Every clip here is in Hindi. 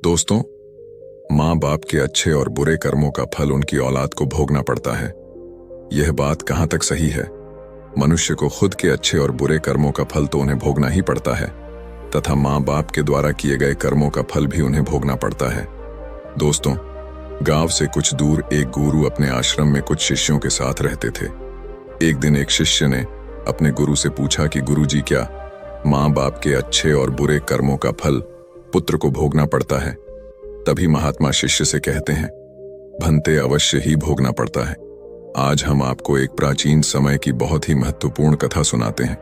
दोस्तों, माँ बाप के अच्छे और बुरे कर्मों का फल उनकी औलाद को भोगना पड़ता है। यह बात कहाँ तक सही है? मनुष्य को खुद के अच्छे और बुरे कर्मों का फल तो उन्हें भोगना ही पड़ता है, तथा माँ बाप के द्वारा किए गए कर्मों का फल भी उन्हें भोगना पड़ता है। दोस्तों, गांव से कुछ दूर एक गुरु अपने आश्रम में कुछ शिष्यों के साथ रहते थे। एक दिन एक शिष्य ने अपने गुरु से पूछा कि गुरुजी, क्या माँ बाप के अच्छे और बुरे कर्मों का फल पुत्र को भोगना पड़ता है? तभी महात्मा शिष्य से कहते हैं, भंते अवश्य ही भोगना पड़ता है। आज हम आपको एक प्राचीन समय की बहुत ही महत्वपूर्ण कथा सुनाते हैं,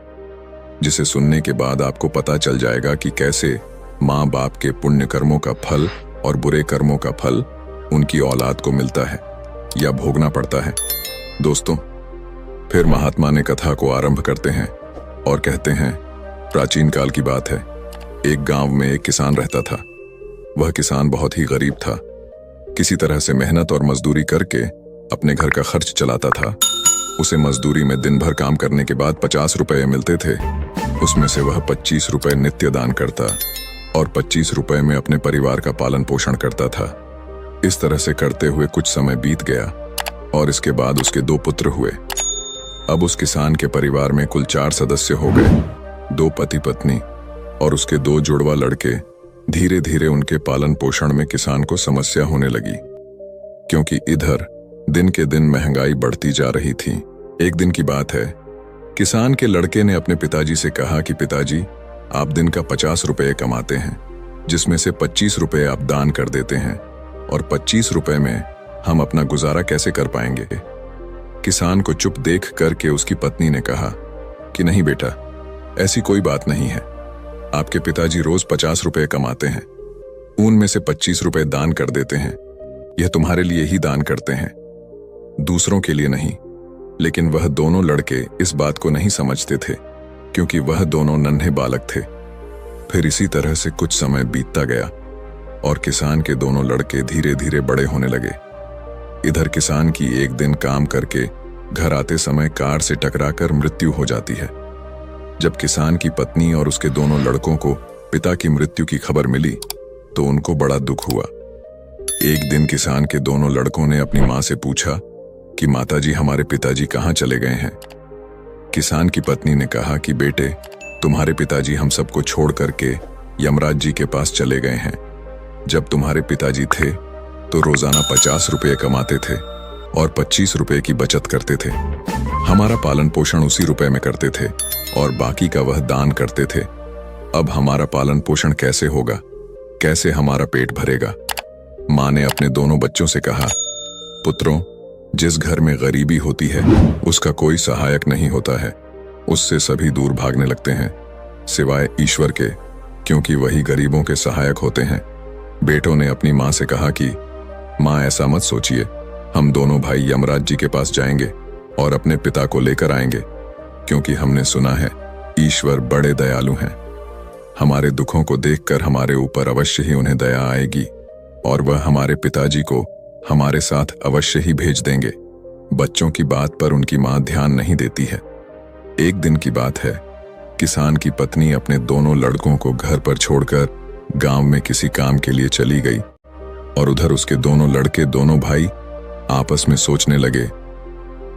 जिसे सुनने के बाद आपको पता चल जाएगा कि कैसे माँ बाप के पुण्य कर्मों का फल और बुरे कर्मों का फल उनकी औलाद को मिलता है या भोगना पड़ता है। दोस्तों, फिर महात्मा ने कथा को आरंभ करते हैं और कहते हैं, प्राचीन काल की बात है। एक गांव में एक किसान रहता था। वह किसान बहुत ही गरीब था। किसी तरह से मेहनत और मजदूरी करके अपने घर का खर्च चलाता था। उसे मजदूरी में दिन भर काम करने के बाद 50 रुपए मिलते थे। उसमें से वह 25 रुपए नित्य दान करता और 25 रुपए में अपने परिवार का पालन पोषण करता था। इस तरह से करते हुए कुछ समय बीत गया और इसके बाद उसके 2 पुत्र हुए। अब उस किसान के परिवार में कुल 4 सदस्य हो गए, 2 पति पत्नी और उसके 2 जुड़वा लड़के। धीरे धीरे उनके पालन पोषण में किसान को समस्या होने लगी, क्योंकि इधर दिन के दिन महंगाई बढ़ती जा रही थी। एक दिन की बात है, किसान के लड़के ने अपने पिताजी से कहा कि पिताजी, आप दिन का 50 रुपए कमाते हैं, जिसमें से 25 रुपए आप दान कर देते हैं और 25 रुपए में हम अपना गुजारा कैसे कर पाएंगे? किसान को चुप देख करके उसकी पत्नी ने कहा कि नहीं बेटा, ऐसी कोई बात नहीं है। आपके पिताजी रोज 50 रुपए कमाते हैं, उनमें से 25 रुपए दान कर देते हैं। यह तुम्हारे लिए ही दान करते हैं, दूसरों के लिए नहीं। लेकिन वह दोनों लड़के इस बात को नहीं समझते थे, क्योंकि वह दोनों नन्हे बालक थे। फिर इसी तरह से कुछ समय बीतता गया और किसान के दोनों लड़के धीरे धीरे बड़े होने लगे। इधर किसान की एक दिन काम करके घर आते समय कार से टकराकर मृत्यु हो जाती है। जब किसान की पत्नी और उसके दोनों लड़कों को पिता की मृत्यु की खबर मिली तो उनको बड़ा दुख हुआ। एक दिन किसान के दोनों लड़कों ने अपनी मां से पूछा कि माताजी, हमारे पिताजी कहाँ चले गए हैं? किसान की पत्नी ने कहा कि बेटे, तुम्हारे पिताजी हम सबको छोड़ करके यमराज जी के पास चले गए हैं। जब तुम्हारे पिताजी थे तो रोजाना 50 रुपए कमाते थे और 25 रुपए की बचत करते थे। हमारा पालन पोषण उसी रुपए में करते थे और बाकी का वह दान करते थे। अब हमारा पालन पोषण कैसे होगा? कैसे हमारा पेट भरेगा? मां ने अपने दोनों बच्चों से कहा, पुत्रों, जिस घर में गरीबी होती है उसका कोई सहायक नहीं होता है। उससे सभी दूर भागने लगते हैं, सिवाय ईश्वर के, क्योंकि वही गरीबों के सहायक होते हैं। बेटों ने अपनी मां से कहा कि मां, ऐसा मत सोचिए, हम दोनों भाई यमराज जी के पास जाएंगे और अपने पिता को लेकर आएंगे, क्योंकि हमने सुना है ईश्वर बड़े दयालु हैं। हमारे दुखों को देखकर हमारे ऊपर अवश्य ही उन्हें दया आएगी और वह हमारे पिताजी को हमारे साथ अवश्य ही भेज देंगे। बच्चों की बात पर उनकी मां ध्यान नहीं देती है। एक दिन की बात है, किसान की पत्नी अपने दोनों लड़कों को घर पर छोड़कर गांव में किसी काम के लिए चली गई और उधर उसके दोनों लड़के, दोनों भाई आपस में सोचने लगे,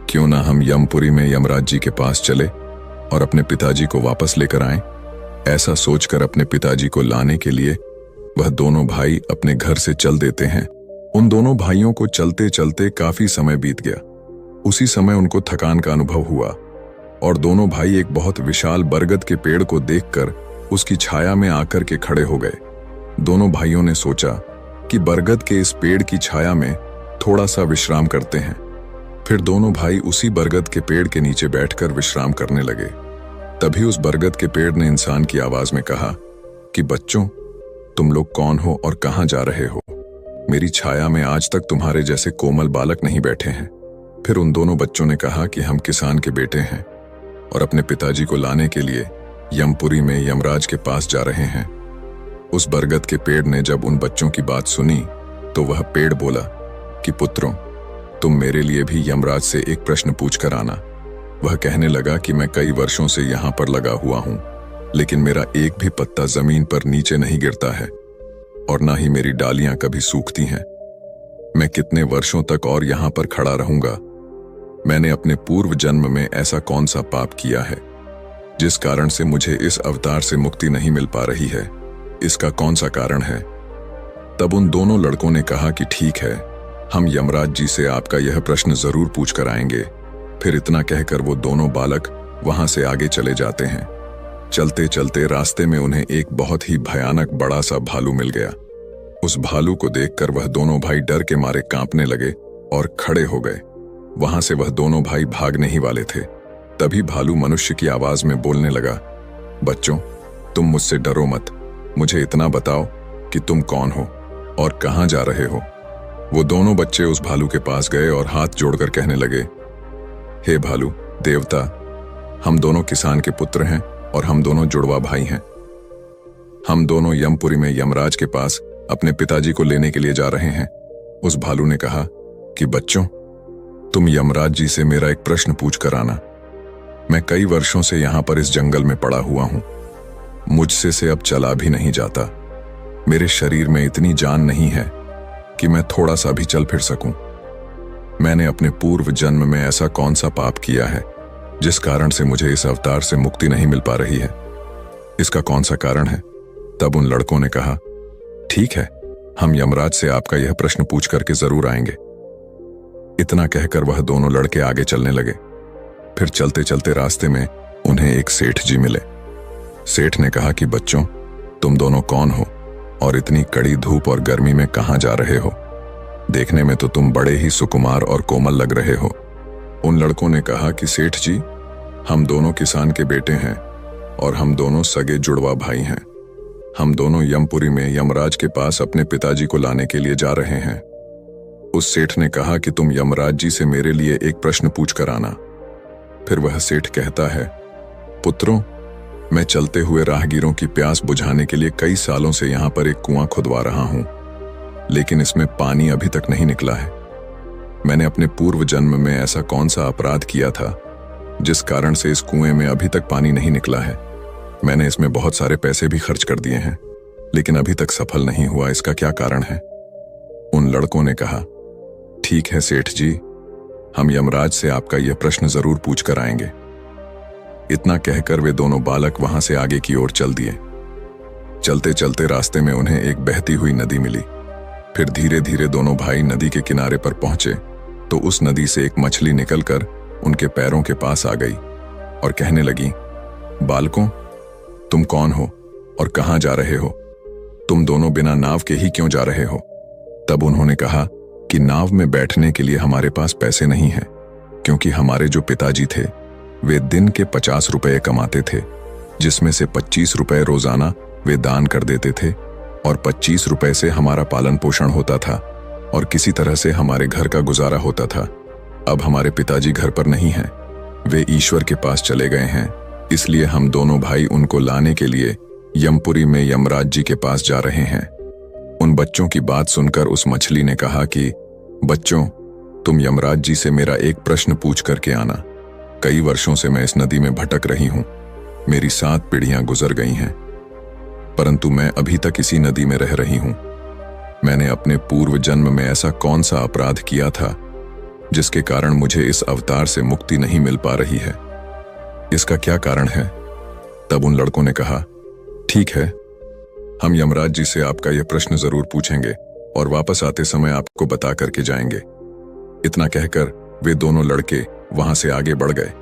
क्यों ना हम यमपुरी में यमराज जी के पास चले और अपने पिताजी को वापस लेकर आएं। ऐसा सोचकर अपने पिताजी को लाने के लिए वह दोनों भाई अपने घर से चल देते हैं। उन दोनों भाइयों को चलते चलते काफी समय बीत गया। उसी समय उनको थकान का अनुभव हुआ और दोनों भाई एक बहुत विशाल बरगद के पेड़ को देखकर उसकी छाया में आकर के खड़े हो गए। दोनों भाइयों ने सोचा कि बरगद के इस पेड़ की छाया में थोड़ा सा विश्राम करते हैं। फिर दोनों भाई उसी बरगद के पेड़ के नीचे बैठकर विश्राम करने लगे। तभी उस बरगद के पेड़ ने इंसान की आवाज में कहा कि बच्चों, तुम लोग कौन हो और कहां जा रहे हो? मेरी छाया में आज तक तुम्हारे जैसे कोमल बालक नहीं बैठे हैं। फिर उन दोनों बच्चों ने कहा कि हम किसान के बेटे हैं और अपने पिताजी को लाने के लिए यमपुरी में यमराज के पास जा रहे हैं। उस बरगद के पेड़ ने जब उन बच्चों की बात सुनी तो वह पेड़ बोला कि पुत्रों, तुम मेरे लिए भी यमराज से एक प्रश्न पूछ कर आना। वह कहने लगा कि मैं कई वर्षों से यहाँ पर लगा हुआ हूँ, लेकिन मेरा एक भी पत्ता जमीन पर नीचे नहीं गिरता है और ना ही मेरी डालियां कभी सूखती हैं। मैं कितने वर्षों तक और यहां पर खड़ा रहूंगा? मैंने अपने पूर्व जन्म में ऐसा कौन सा पाप किया है जिस कारण से मुझे इस अवतार से मुक्ति नहीं मिल पा रही है? इसका कौन सा कारण है? तब उन दोनों लड़कों ने कहा कि ठीक है, हम यमराज जी से आपका यह प्रश्न जरूर पूछ कर आएंगे। फिर इतना कहकर वो दोनों बालक वहां से आगे चले जाते हैं। चलते चलते रास्ते में उन्हें एक बहुत ही भयानक बड़ा सा भालू मिल गया। उस भालू को देखकर वह दोनों भाई डर के मारे कांपने लगे और खड़े हो गए। वहां से वह दोनों भाई भागने ही वाले थे। तभी भालू मनुष्य की आवाज में बोलने लगा, बच्चों, तुम मुझसे डरो मत। मुझे इतना बताओ कि तुम कौन हो और कहां जा रहे हो। वो दोनों बच्चे उस भालू के पास गए और हाथ जोड़कर कहने लगे, हे भालू देवता, हम दोनों किसान के पुत्र हैं और हम दोनों जुड़वा भाई हैं। हम दोनों यमपुरी में यमराज के पास अपने पिताजी को लेने के लिए जा रहे हैं। उस भालू ने कहा कि बच्चों, तुम यमराज जी से मेरा एक प्रश्न पूछ कर आना। मैं कई वर्षों से यहां पर इस जंगल में पड़ा हुआ हूं। मुझसे से अब चला भी नहीं जाता। मेरे शरीर में इतनी जान नहीं है कि मैं थोड़ा सा भी चल फिर सकूं। मैंने अपने पूर्व जन्म में ऐसा कौन सा पाप किया है जिस कारण से मुझे इस अवतार से मुक्ति नहीं मिल पा रही है? इसका कौन सा कारण है? तब उन लड़कों ने कहा, ठीक है, हम यमराज से आपका यह प्रश्न पूछ करके जरूर आएंगे। इतना कहकर वह दोनों लड़के आगे चलने लगे। फिर चलते चलते रास्ते में उन्हें एक सेठ जी मिले। सेठ ने कहा कि बच्चों, तुम दोनों कौन हो और इतनी कड़ी धूप और गर्मी में कहां जा रहे हो? देखने में तो तुम बड़े ही सुकुमार और कोमल लग रहे हो। उन लड़कों ने कहा कि सेठ जी, हम दोनों किसान के बेटे हैं और हम दोनों सगे जुड़वा भाई हैं। हम दोनों यमपुरी में यमराज के पास अपने पिताजी को लाने के लिए जा रहे हैं। उस सेठ ने कहा कि तुम यमराज जी से मेरे लिए एक प्रश्न पूछ कर आना। फिर वह सेठ कहता है, पुत्रों, मैं चलते हुए राहगीरों की प्यास बुझाने के लिए कई सालों से यहां पर एक कुआं खुदवा रहा हूं, लेकिन इसमें पानी अभी तक नहीं निकला है। मैंने अपने पूर्व जन्म में ऐसा कौन सा अपराध किया था जिस कारण से इस कुएं में अभी तक पानी नहीं निकला है? मैंने इसमें बहुत सारे पैसे भी खर्च कर दिए हैं, लेकिन अभी तक सफल नहीं हुआ। इसका क्या कारण है? उन लड़कों ने कहा, ठीक है सेठ जी, हम यमराज से आपका यह प्रश्न जरूर पूछ कर आएंगे। इतना कहकर वे दोनों बालक वहां से आगे की ओर चल दिए। चलते चलते रास्ते में उन्हें एक बहती हुई नदी मिली। फिर धीरे धीरे दोनों भाई नदी के किनारे पर पहुंचे तो उस नदी से एक मछली निकलकर उनके पैरों के पास आ गई और कहने लगी, बालकों, तुम कौन हो और कहां जा रहे हो? तुम दोनों बिना नाव के ही क्यों जा रहे हो? तब उन्होंने कहा कि नाव में बैठने के लिए हमारे पास पैसे नहीं हैं, क्योंकि हमारे जो पिताजी थे वे दिन के 50 रुपए कमाते थे, जिसमें से 25 रुपए रोजाना वे दान कर देते थे और 25 रुपए से हमारा पालन पोषण होता था और किसी तरह से हमारे घर का गुजारा होता था। अब हमारे पिताजी घर पर नहीं हैं, वे ईश्वर के पास चले गए हैं, इसलिए हम दोनों भाई उनको लाने के लिए यमपुरी में यमराज जी के पास जा रहे हैं। उन बच्चों की बात सुनकर उस मछली ने कहा कि बच्चों, तुम यमराज जी से मेरा एक प्रश्न पूछ करके आना। कई वर्षों से मैं इस नदी में भटक रही हूं। मेरी 7 पीढ़ियां गुजर गई हैं, परंतु मैं अभी तक इसी नदी में रह रही हूं। मैंने अपने पूर्व जन्म में ऐसा कौन सा अपराध किया था जिसके कारण मुझे इस अवतार से मुक्ति नहीं मिल पा रही है? इसका क्या कारण है? तब उन लड़कों ने कहा, ठीक है, हम यमराज जी से आपका यह प्रश्न जरूर पूछेंगे और वापस आते समय आपको बता करके जाएंगे। इतना कहकर वे दोनों लड़के वहां से आगे बढ़ गए।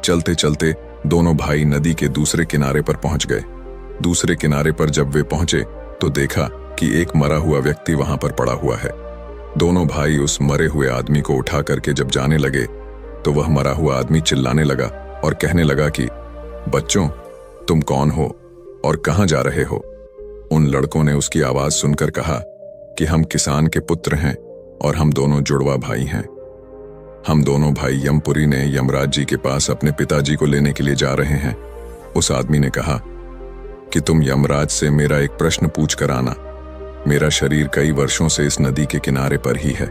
चलते चलते दोनों भाई नदी के दूसरे किनारे पर पहुंच गए। दूसरे किनारे पर जब वे पहुंचे तो देखा कि एक मरा हुआ व्यक्ति वहां पर पड़ा हुआ है। दोनों भाई उस मरे हुए आदमी को उठा करके जब जाने लगे तो वह मरा हुआ आदमी चिल्लाने लगा और कहने लगा कि बच्चों, तुम कौन हो और कहां जा रहे हो? उन लड़कों ने उसकी आवाज सुनकर कहा कि हम किसान के पुत्र हैं और हम दोनों जुड़वा भाई हैं। हम दोनों भाई यमपुरी ने यमराज जी के पास अपने पिताजी को लेने के लिए जा रहे हैं। उस आदमी ने कहा कि तुम यमराज से मेरा एक प्रश्न पूछ कर आना। मेरा शरीर कई वर्षों से इस नदी के किनारे पर ही है।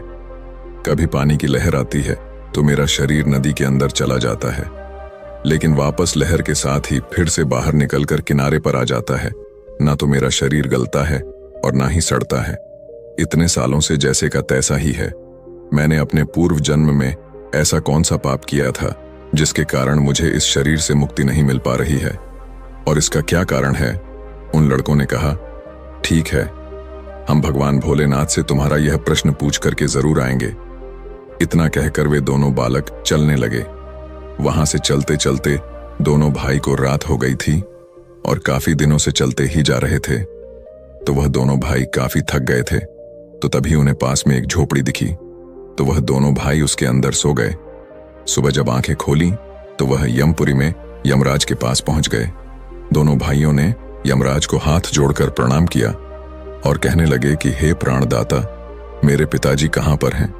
कभी पानी की लहर आती है तो मेरा शरीर नदी के अंदर चला जाता है, लेकिन वापस लहर के साथ ही फिर से बाहर निकलकर किनारे पर आ जाता है। ना तो मेरा शरीर गलता है और ना ही सड़ता है। इतने सालों से जैसे का तैसा ही है। मैंने अपने पूर्व जन्म में ऐसा कौन सा पाप किया था जिसके कारण मुझे इस शरीर से मुक्ति नहीं मिल पा रही है, और इसका क्या कारण है? उन लड़कों ने कहा, ठीक है, हम भगवान भोलेनाथ से तुम्हारा यह प्रश्न पूछ करके जरूर आएंगे। इतना कहकर वे दोनों बालक चलने लगे। वहां से चलते चलते दोनों भाई को रात हो गई थी और काफी दिनों से चलते ही जा रहे थे। तो वह दोनों भाई काफी थक गए थे। तो तभी उन्हें पास में एक झोपड़ी दिखी, तो वह दोनों भाई उसके अंदर सो गए। सुबह जब आंखें खोली तो वह यमपुरी में यमराज के पास पहुंच गए। दोनों भाइयों ने यमराज को हाथ जोड़कर प्रणाम किया और कहने लगे कि हे प्राणदाता, मेरे पिताजी कहां पर हैं?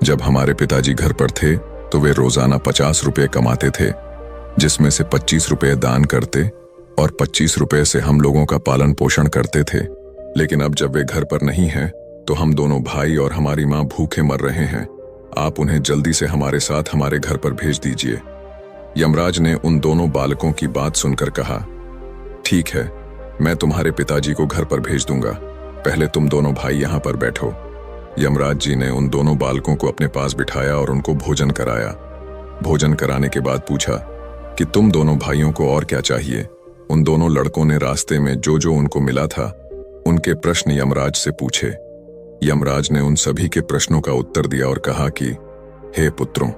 जब हमारे पिताजी घर पर थे तो वे रोजाना 50 रुपये कमाते थे, जिसमें से 25 रुपये दान करते और 25 रुपये से हम लोगों का पालन पोषण करते थे। लेकिन अब जब वे घर पर नहीं हैं तो हम दोनों भाई और हमारी माँ भूखे मर रहे हैं। आप उन्हें जल्दी से हमारे साथ हमारे घर पर भेज दीजिए। यमराज ने उन दोनों बालकों की बात सुनकर कहा, ठीक है, मैं तुम्हारे पिताजी को घर पर भेज दूंगा, पहले तुम दोनों भाई यहाँ पर बैठो। यमराज जी ने उन दोनों बालकों को अपने पास बिठाया और उनको भोजन कराया। भोजन कराने के बाद पूछा कि तुम दोनों भाइयों को और क्या चाहिए? उन दोनों लड़कों ने रास्ते में जो जो उनको मिला था उनके प्रश्न यमराज से पूछे। यमराज ने उन सभी के प्रश्नों का उत्तर दिया और कहा कि हे पुत्रों,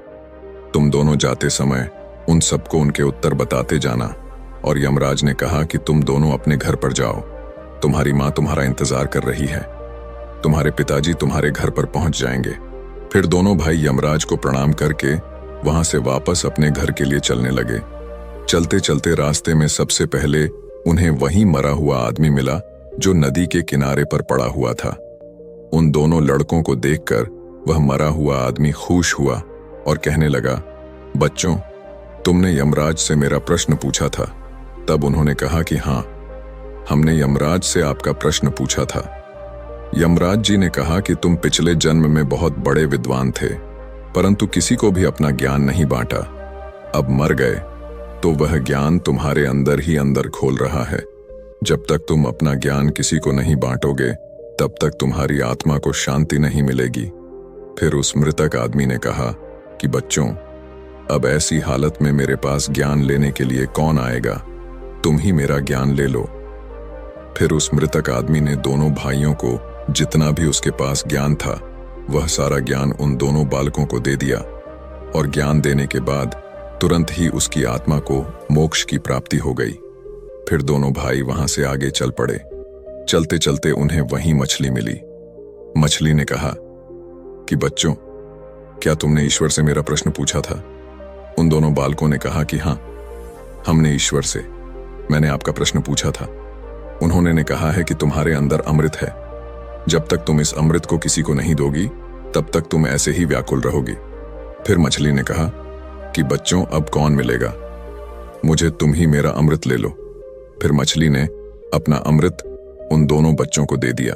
तुम दोनों जाते समय उन सबको उनके उत्तर बताते जाना। और यमराज ने कहा कि तुम दोनों अपने घर पर जाओ, तुम्हारी माँ तुम्हारा इंतजार कर रही है, तुम्हारे पिताजी तुम्हारे घर पर पहुंच जाएंगे। फिर दोनों भाई यमराज को प्रणाम करके वहां से वापस अपने घर के लिए चलने लगे। चलते चलते रास्ते में सबसे पहले उन्हें वही मरा हुआ आदमी मिला जो नदी के किनारे पर पड़ा हुआ था। उन दोनों लड़कों को देखकर वह मरा हुआ आदमी खुश हुआ और कहने लगा, बच्चों, तुमने यमराज से मेरा प्रश्न पूछा था। तब उन्होंने कहा कि हाँ, हमने यमराज से आपका प्रश्न पूछा था। यमराज जी ने कहा कि तुम पिछले जन्म में बहुत बड़े विद्वान थे, परंतु किसी को भी अपना ज्ञान नहीं बांटा। अब मर गए तो वह ज्ञान तुम्हारे अंदर ही अंदर खोल रहा है। जब तक तुम अपना ज्ञान किसी को नहीं बांटोगे तब तक तुम्हारी आत्मा को शांति नहीं मिलेगी। फिर उस मृतक आदमी ने कहा कि बच्चों, अब ऐसी हालत में मेरे पास ज्ञान लेने के लिए कौन आएगा? तुम ही मेरा ज्ञान ले लो। फिर उस मृतक आदमी ने दोनों भाइयों को जितना भी उसके पास ज्ञान था वह सारा ज्ञान उन दोनों बालकों को दे दिया, और ज्ञान देने के बाद तुरंत ही उसकी आत्मा को मोक्ष की प्राप्ति हो गई। फिर दोनों भाई वहां से आगे चल पड़े। चलते चलते उन्हें वहीं मछली मिली। मछली ने कहा कि बच्चों, क्या तुमने ईश्वर से मेरा प्रश्न पूछा था? उन दोनों बालकों ने कहा कि हाँ, हमने ईश्वर से मैंने आपका प्रश्न पूछा था। उन्होंने कहा है कि तुम्हारे अंदर अमृत है, जब तक तुम इस अमृत को किसी को नहीं दोगी तब तक तुम ऐसे ही व्याकुल रहोगी। फिर मछली ने कहा कि बच्चों, अब कौन मिलेगा? मुझे तुम ही मेरा अमृत ले लो। फिर मछली ने अपना अमृत उन दोनों बच्चों को दे दिया,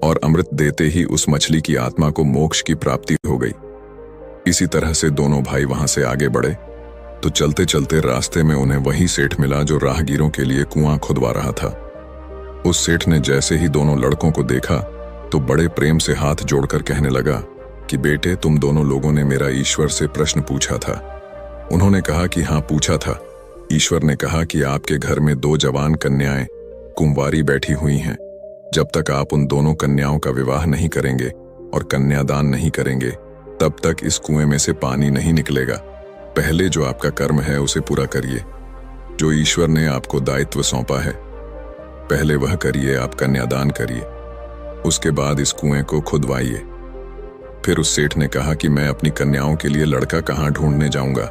और अमृत देते ही उस मछली की आत्मा को मोक्ष की प्राप्ति हो गई। इसी तरह से दोनों भाई वहां से आगे बढ़े तो चलते चलते रास्ते में उन्हें वही सेठ मिला जो राहगीरों के लिए कुआं खुदवा रहा था। उस सेठ ने जैसे ही दोनों लड़कों को देखा तो बड़े प्रेम से हाथ जोड़कर कहने लगा कि बेटे, तुम दोनों लोगों ने मेरा ईश्वर से प्रश्न पूछा था। उन्होंने कहा कि हाँ, पूछा था। ईश्वर ने कहा कि आपके घर में 2 जवान कन्याएं कुंवारी बैठी हुई हैं। जब तक आप उन दोनों कन्याओं का विवाह नहीं करेंगे और कन्यादान नहीं करेंगे तब तक इस कुएं में से पानी नहीं निकलेगा। पहले जो आपका कर्म है उसे पूरा करिए, जो ईश्वर ने आपको दायित्व सौंपा है। पहले वह करिए, आप कन्यादान करिए, उसके बाद इस कुएं को खुदवाइए। फिर उस सेठ ने कहा कि मैं अपनी कन्याओं के लिए लड़का कहाँ ढूंढने जाऊंगा?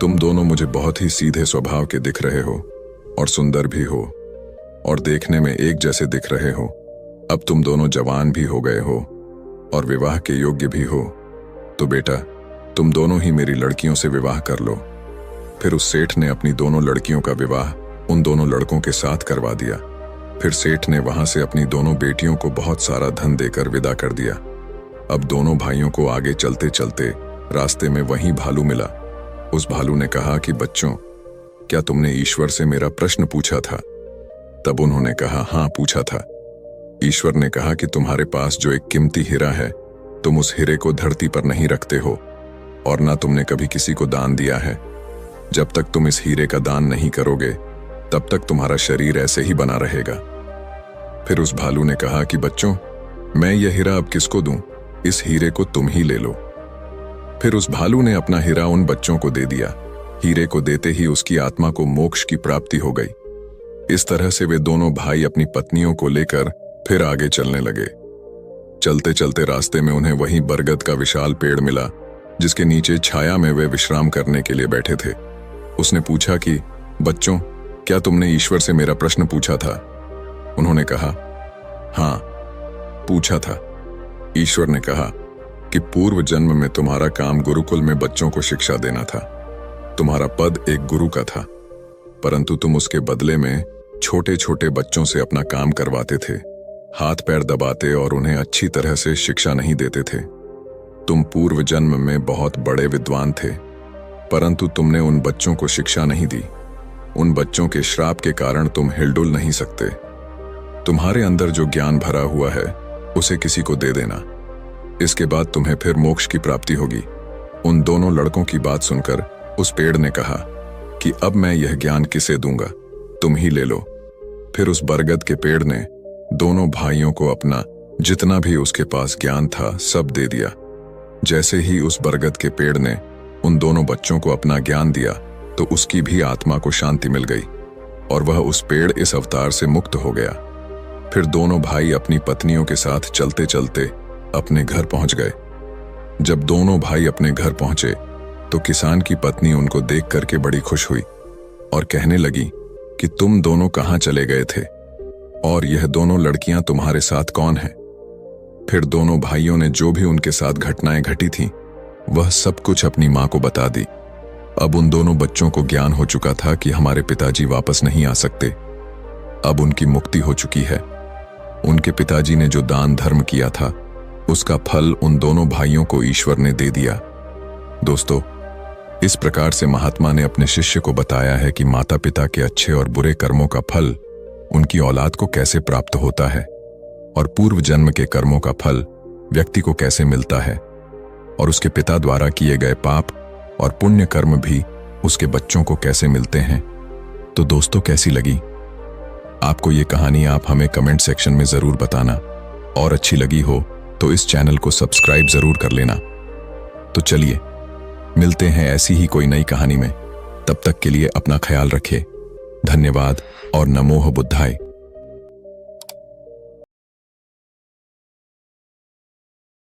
तुम दोनों मुझे बहुत ही सीधे स्वभाव के दिख रहे हो और सुंदर भी हो और देखने में एक जैसे दिख रहे हो। अब तुम दोनों जवान भी हो गए हो और विवाह के योग्य भी हो, तो बेटा, तुम दोनों ही मेरी लड़कियों से विवाह कर लो। फिर उस सेठ ने अपनी दोनों लड़कियों का विवाह उन दोनों लड़कों के साथ करवा दिया। फिर सेठ ने वहां से अपनी दोनों बेटियों को बहुत सारा धन देकर विदा कर दिया। अब दोनों भाइयों को आगे चलते चलते रास्ते में वहीं भालू मिला। उस भालू ने कहा कि बच्चों, क्या तुमने ईश्वर से मेरा प्रश्न पूछा था? तब उन्होंने कहा हाँ, पूछा था। ईश्वर ने कहा कि तुम्हारे पास जो एक कीमती हीरा है, तुम उस हीरे को धरती पर नहीं रखते हो और ना तुमने कभी किसी को दान दिया है। जब तक तुम इस हीरे का दान नहीं करोगे, तब तक तुम्हारा शरीर ऐसे ही बना रहेगा। फिर उस भालू ने कहा कि बच्चों, मैं यह हीरा अब किसको दूं? इस हीरे को तुम ही ले लो। फिर उस भालू ने अपना हीरा उन बच्चों को दे दिया। हीरे को देते ही उसकी आत्मा को मोक्ष की प्राप्ति हो गई। इस तरह से वे दोनों भाई अपनी पत्नियों को लेकर फिर आगे चलने लगे। चलते चलते रास्ते में उन्हें वहीं बरगद का विशाल पेड़ मिला, जिसके नीचे छाया में वे विश्राम करने के लिए बैठे थे। उसने पूछा कि बच्चों, क्या तुमने ईश्वर से मेरा प्रश्न पूछा था? उन्होंने कहा, हाँ, पूछा था। ईश्वर ने कहा कि पूर्व जन्म में तुम्हारा काम गुरुकुल में बच्चों को शिक्षा देना था। तुम्हारा पद एक गुरु का था, परंतु तुम उसके बदले में छोटे छोटे बच्चों से अपना काम करवाते थे, हाथ पैर दबाते और उन्हें अच्छी तरह से शिक्षा नहीं देते थे। तुम पूर्व जन्म में बहुत बड़े विद्वान थे, परंतु तुमने उन बच्चों को शिक्षा नहीं दी। उन बच्चों के श्राप के कारण तुम हिलडुल नहीं सकते। तुम्हारे अंदर जो ज्ञान भरा हुआ है, उसे किसी को दे देना। इसके बाद तुम्हें फिर मोक्ष की प्राप्ति होगी। उन दोनों लड़कों की बात सुनकर उस पेड़ ने कहा कि अब मैं यह ज्ञान किसे दूंगा, तुम ही ले लो। फिर उस बरगद के पेड़ ने दोनों भाइयों को अपना जितना भी उसके पास ज्ञान था सब दे दिया। जैसे ही उस बरगद के पेड़ ने उन दोनों बच्चों को अपना ज्ञान दिया, तो उसकी भी आत्मा को शांति मिल गई और वह उस पेड़ इस अवतार से मुक्त हो गया। फिर दोनों भाई अपनी पत्नियों के साथ चलते चलते अपने घर पहुंच गए। जब दोनों भाई अपने घर पहुंचे, तो किसान की पत्नी उनको देख करके बड़ी खुश हुई और कहने लगी कि तुम दोनों कहाँ चले गए थे और यह दोनों लड़कियां तुम्हारे साथ कौन हैं? फिर दोनों भाइयों ने जो भी उनके साथ घटनाएं घटी थीं, वह सब कुछ अपनी मां को बता दी। अब उन दोनों बच्चों को ज्ञान हो चुका था कि हमारे पिताजी वापस नहीं आ सकते। अब उनकी मुक्ति हो चुकी है। उनके पिताजी ने जो दान धर्म किया था, उसका फल उन दोनों भाइयों को ईश्वर ने दे दिया। दोस्तों, इस प्रकार से महात्मा ने अपने शिष्य को बताया है कि माता पिता के अच्छे और बुरे कर्मों का फल उनकी औलाद को कैसे प्राप्त होता है और पूर्व जन्म के कर्मों का फल व्यक्ति को कैसे मिलता है और उसके पिता द्वारा किए गए पाप और पुण्य कर्म भी उसके बच्चों को कैसे मिलते हैं। तो दोस्तों, कैसी लगी आपको ये कहानी? आप हमें कमेंट सेक्शन में जरूर बताना, और अच्छी लगी हो तो इस चैनल को सब्सक्राइब जरूर कर लेना। तो चलिए, मिलते हैं ऐसी ही कोई नई कहानी में। तब तक के लिए अपना ख्याल रखें। धन्यवाद और नमोः बुद्धाय।